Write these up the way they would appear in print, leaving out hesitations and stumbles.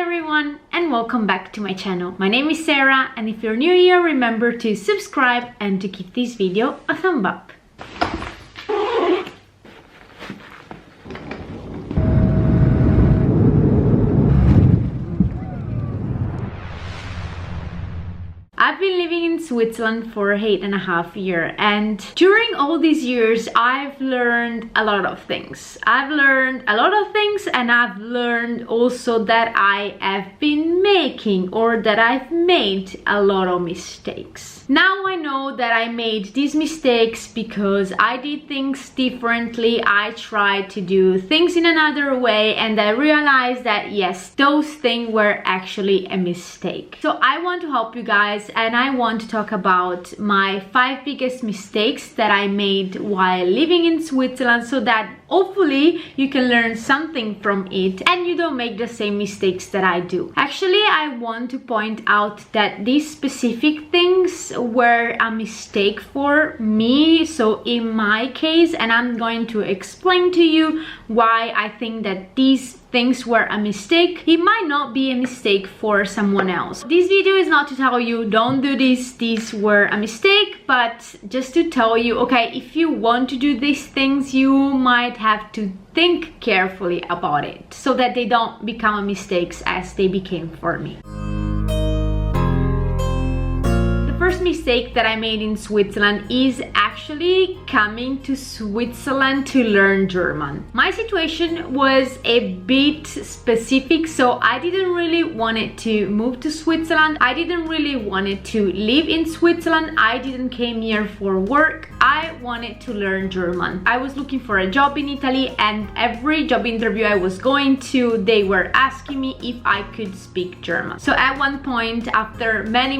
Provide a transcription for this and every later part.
everyone and welcome back to my channel. My name is Sarah, and if you're new here, remember to subscribe and to give this video a thumb up. I've been living in Switzerland for 8.5 years, and during all these years I've learned a lot of things. And I've learned also that I have been making or that I've made a lot of mistakes. Now I know that I made these mistakes because I did things differently. I tried to do things in another way, and I realized that yes, those things were actually a mistake. So I want to help you guys, and I want to talk about my 5 biggest mistakes that I made while living in Switzerland, so that hopefully you can learn something from it and you don't make the same mistakes that I do. Actually, I want to point out that these specific things were a mistake for me, so in my case, and I'm going to explain to you why I think that these things were a mistake. It might not be a mistake for someone else. This video is not to tell you don't do this, these were a mistake, but just to tell you, okay, if you want to do these things, you might have to think carefully about it so that they don't become mistakes as they became for me. First mistake that I made in Switzerland is actually coming to Switzerland to learn German. My situation was a bit specific, so I didn't really want to move to Switzerland. I didn't really want to live in Switzerland. I didn't came here for work. I wanted to learn German. I was looking for a job in Italy, and every job interview I was going to, they were asking me if I could speak German. So at one point, after many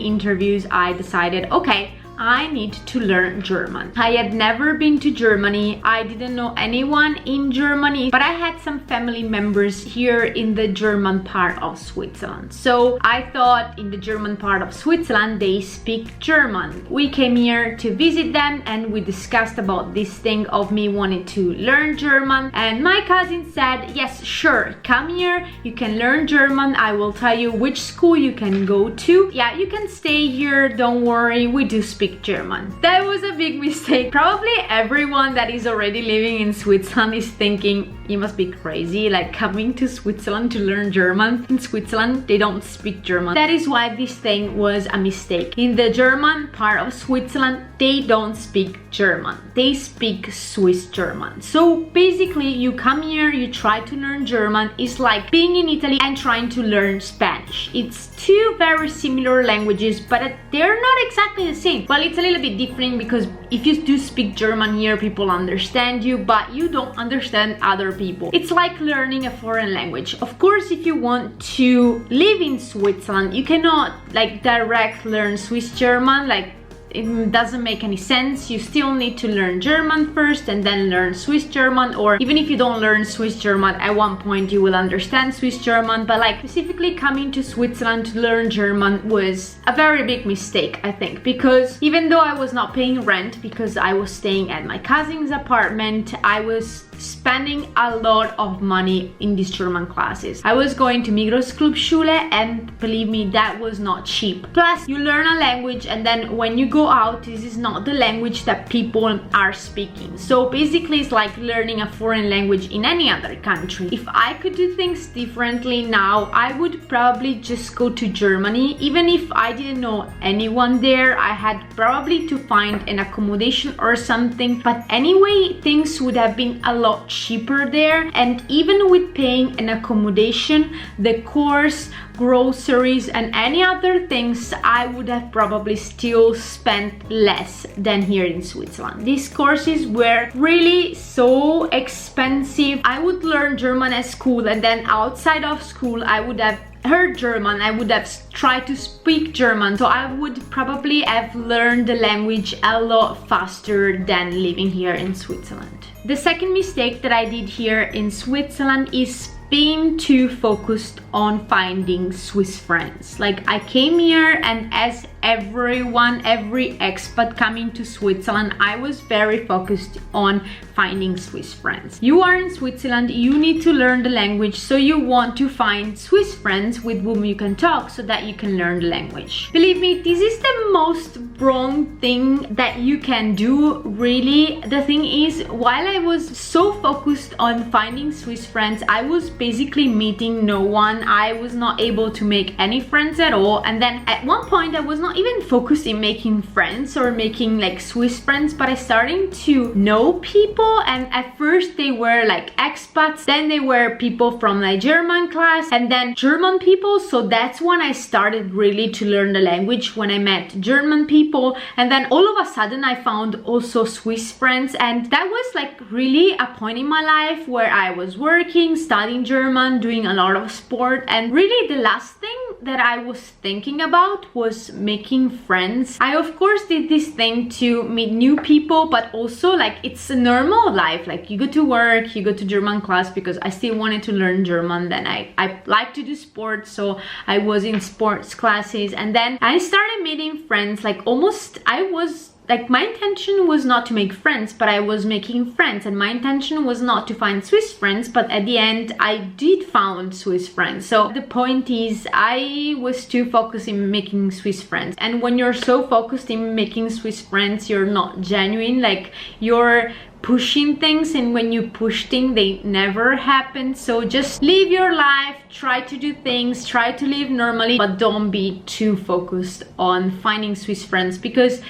interviews, I decided, okay, I need to learn German. I had never been to Germany. I didn't know anyone in Germany, but I had some family members here in the German part of Switzerland. So I thought in the German part of Switzerland, they speak German. We came here to visit them, and we discussed about this thing of me wanting to learn German. And my cousin said, yes, sure, come here, you can learn German. I will tell you which school you can go to. Yeah, you can stay here, don't worry, we do speak German. That was a big mistake. Probably everyone that is already living in Switzerland is thinking, you must be crazy, like coming to Switzerland to learn German. In Switzerland, they don't speak German. That is why this thing was a mistake. In the German part of Switzerland, they don't speak German. They speak Swiss German. So basically, you come here, you try to learn German. It's like being in Italy and trying to learn Spanish. It's two very similar languages, but they're not exactly the same. Well, it's a little bit different because if you do speak German here, people understand you, but you don't understand other people. It's like learning a foreign language. Of course, if you want to live in Switzerland, you cannot like direct learn Swiss German, like it doesn't make any sense. You still need to learn German first and then learn Swiss German, or even if you don't learn Swiss German, at one point you will understand Swiss German. But like specifically coming to Switzerland to learn German was a very big mistake, I think, because even though I was not paying rent because I was staying at my cousin's apartment, I was spending a lot of money in these German classes. I was going to Migros Clubschule, and believe me, that was not cheap. Plus, you learn a language, and then when you go out, this is not the language that people are speaking. So basically, it's like learning a foreign language in any other country. If I could do things differently now, I would probably just go to Germany. Even if I didn't know anyone there, I had probably to find an accommodation or something. But anyway, things would have been a lot cheaper there, and even with paying an accommodation, the course, groceries and any other things, I would have probably still spent less than here in Switzerland. These courses were really so expensive. I would learn German at school, and then outside of school I would have heard German, I would have tried to speak German, so I would probably have learned the language a lot faster than living here in Switzerland. The second mistake that I did here in Switzerland is being too focused on finding Swiss friends. Like, I came here, and as everyone, every expat coming to Switzerland, I was very focused on finding Swiss friends. You are in Switzerland, you need to learn the language, so you want to find Swiss friends with whom you can talk so that you can learn the language. Believe me, this is the most wrong thing that you can do, really. The thing is, while I was so focused on finding Swiss friends, I was basically meeting no one. I was not able to make any friends at all, and then at one point I was not even focused in making friends or making like Swiss friends, but I started to know people, and at first they were like expats, then they were people from my German class, and then German people. So that's when I started really to learn the language, when I met German people, and then all of a sudden I found also Swiss friends, and that was like really a point in my life where I was working, studying German, doing a lot of sport, and really the last thing that I was thinking about was making friends. I of course did this thing to meet new people, but also like it's a normal life. Like, you go to work, you go to German class, because I still wanted to learn German. Then I like to do sports, so I was in sports classes, and then I started meeting friends. Like, almost I was like, my intention was not to make friends, but I was making friends, and my intention was not to find Swiss friends, but at the end I did found Swiss friends. So the point is, I was too focused in making Swiss friends, and when you're so focused in making Swiss friends, you're not genuine. Like, you're pushing things, and when you push things, they never happen. So just live your life, try to do things, try to live normally, but don't be too focused on finding Swiss friends, because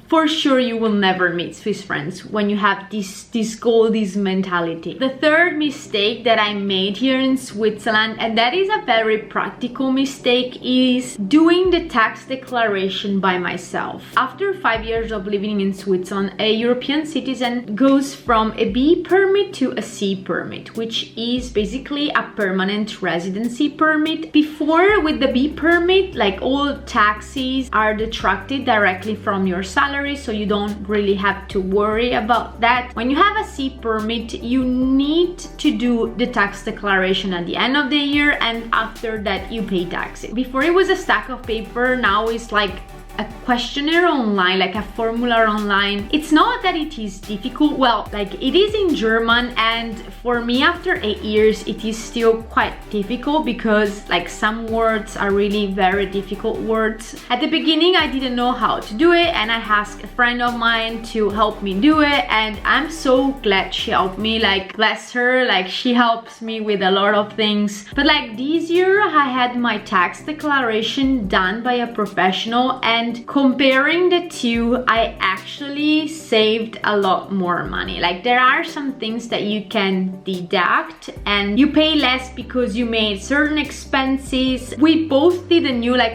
for sure you will never meet Swiss friends when you have this goal, this mentality. The third mistake that I made here in Switzerland, and that is a very practical mistake, is doing the tax declaration by myself. After 5 years of living in Switzerland, a European citizen goes from a B permit to a C permit, which is basically a permanent residency permit. Before, with the B permit, like, all taxes are deducted directly from your salary, so you don't really have to worry about that. When you have a C permit, you need to do the tax declaration at the end of the year, and after that you pay taxes. Before it was a stack of paper, now it's like a questionnaire online, like a formula online. It's not that it is difficult. Well, like, it is in German, and for me after 8 years it is still quite difficult, because like some words are really very difficult words. At the beginning I didn't know how to do it, and I asked a friend of mine to help me do it, and I'm so glad she helped me. Like, bless her, like, she helps me with a lot of things. But like, this year I had my tax declaration done by a professional, and comparing the two, I actually saved a lot more money. Like, there are some things that you can deduct, and you pay less because you made certain expenses. We both did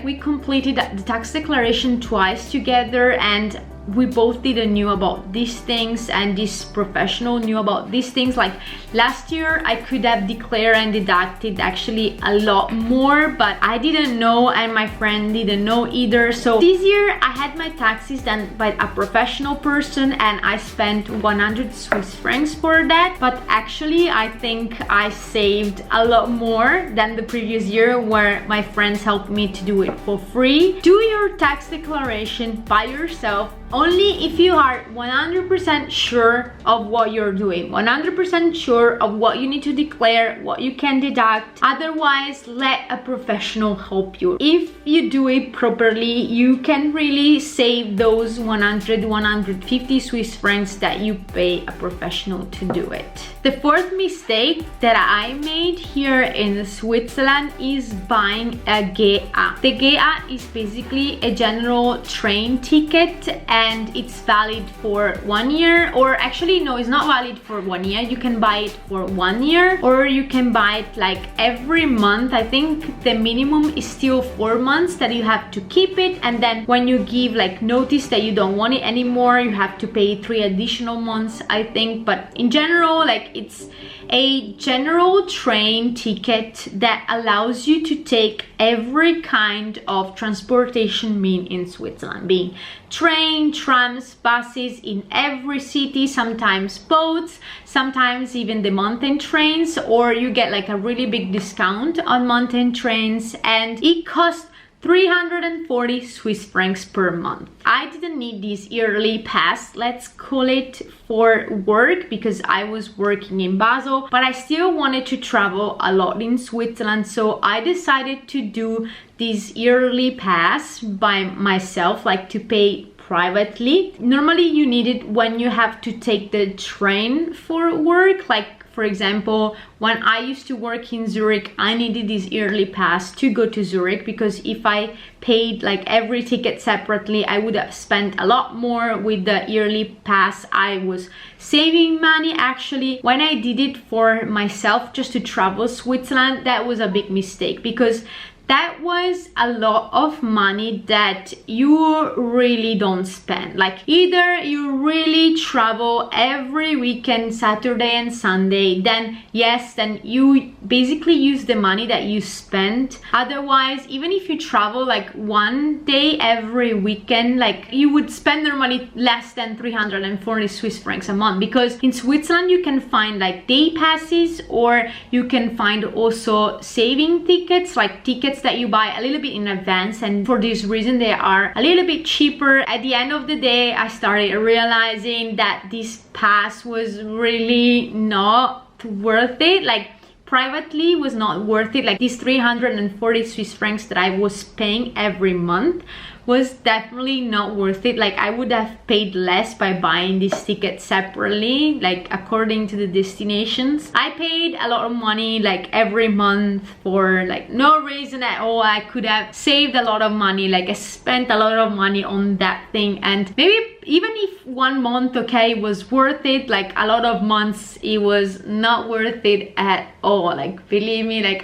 we completed the tax declaration twice together, and we both didn't knew about these things, and this professional knew about these things. Like, last year I could have declared and deducted actually a lot more, but I didn't know, and my friend didn't know either. So this year I had my taxes done by a professional person, and I spent 100 Swiss francs for that. But actually I think I saved a lot more than the previous year, where my friends helped me to do it for free. Do your tax declaration by yourself only if you are 100% sure of what you're doing, 100% sure of what you need to declare, what you can deduct. Otherwise, let a professional help you. If you do it properly, you can really save those 100, 150 Swiss francs that you pay a professional to do it. The fourth mistake that I made here in Switzerland is buying a GA. The GA is basically a general train ticket, and it's valid for 1 year, or actually no, it's not valid for 1 year. You can buy it for 1 year, or you can buy it like every month. I think the minimum is still 4 months that you have to keep it, and then when you give like notice that you don't want it anymore, you have to pay 3 additional months, I think. But in general, like, it's a general train ticket that allows you to take every kind of transportation mean in Switzerland, being train, trams, buses in every city, sometimes boats, sometimes even the mountain trains, or you get like a really big discount on mountain trains, and it costs 340 Swiss francs per month. I didn't need this yearly pass, let's call it, for work because I was working in Basel, but I still wanted to travel a lot in Switzerland, so I decided to do this yearly pass by myself, like to pay privately. Normally you need it when you have to take the train for work, like for example, when I used to work in Zurich, I needed this yearly pass to go to Zurich, because if I paid like every ticket separately, I would have spent a lot more. With the yearly pass, I was saving money. Actually, when I did it for myself just to travel Switzerland, that was a big mistake, because that was a lot of money that you really don't spend. Like, either you really travel every weekend, Saturday and Sunday, then yes, then you basically use the money that you spent. Otherwise, even if you travel like one day every weekend, like you would spend normally less than 340 Swiss francs a month, because in Switzerland you can find like day passes, or you can find also saving tickets, like tickets that you buy a little bit in advance, and for this reason they are a little bit cheaper. At the end of the day, I started realizing that this pass was really not worth it. Like, privately was not worth it. Like, these 340 Swiss francs that I was paying every month was definitely not worth it. Like, I would have paid less by buying these tickets separately, like according to the destinations. I paid a lot of money like every month for like no reason at all. I could have saved a lot of money. Like, I spent a lot of money on that thing, and maybe even if one month, okay, was worth it, like a lot of months it was not worth it at all. Like, believe me, like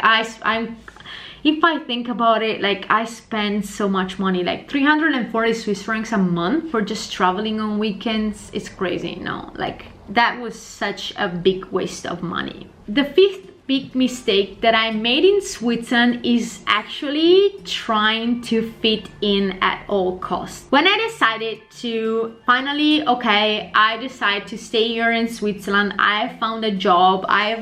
if I think about it, like I spend so much money, like 340 Swiss francs a month for just traveling on weekends. It's crazy, no? Like, that was such a big waste of money. The fifth big mistake that I made in Switzerland is actually trying to fit in at all costs. When I decided to finally, okay, I decided to stay here in Switzerland, I found a job, I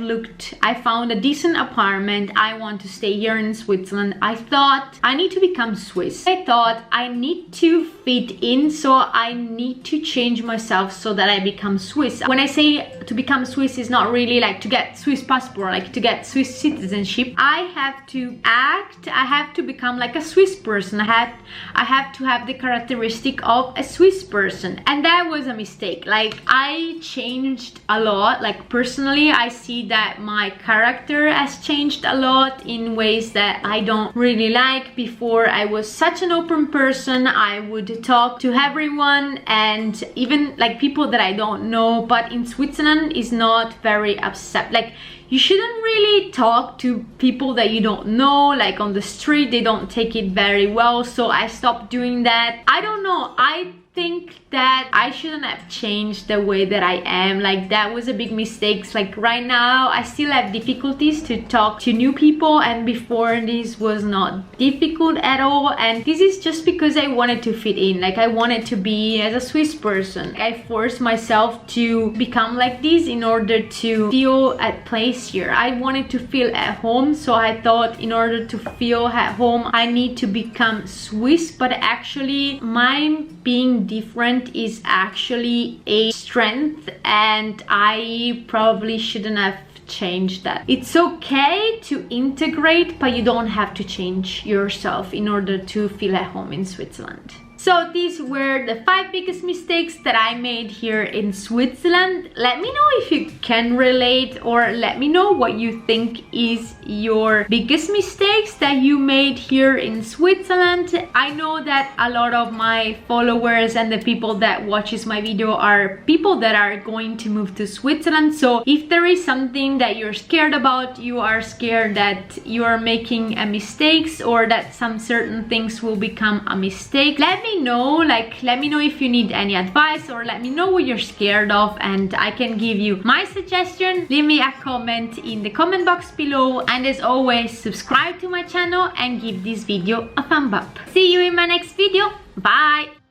found a decent apartment, I want to stay here in Switzerland. I thought I need to become Swiss. I thought I need to fit in, so I need to change myself so that I become Swiss. When I say to become Swiss, is not really like to get Swiss passport, like to get Swiss citizenship. I have to act, I have to become like a Swiss person. I have to have the characteristic of a Swiss person, and that was a mistake. Like, I changed a lot. Like, personally, I see that my character has changed a lot in ways that I don't really like. Before, I was such an open person. I would talk to everyone, and even like people that I don't know, but in Switzerland is not very upset. Like, you shouldn't really talk to people that you don't know, like on the street. They don't take it very well, so I stopped doing that. I don't know, I think that I shouldn't have changed the way that I am. Like, that was a big mistake. Like, right now I still have difficulties to talk to new people, and before this was not difficult at all, and this is just because I wanted to fit in. Like, I wanted to be as a Swiss person. I forced myself to become like this in order to feel at place here. I wanted to feel at home, so I thought in order to feel at home I need to become Swiss. But actually, my being different is actually a strength, and I probably shouldn't have changed that. It's okay to integrate, but you don't have to change yourself in order to feel at home in Switzerland. So these were the 5 biggest mistakes that I made here in Switzerland. Let me know if you can relate, or let me know what you think is your biggest mistakes that you made here in Switzerland. I know that a lot of my followers and the people that watches my video are people that are going to move to Switzerland. So if there is something that you're scared about, you are scared that you are making a mistakes, or that some certain things will become a mistake, let me know. Like, let me know if you need any advice, or let me know what you're scared of, and I can give you my suggestion. Leave me a comment in the comment box below, and as always, subscribe to my channel and give this video a thumb up. See you in my next video. Bye.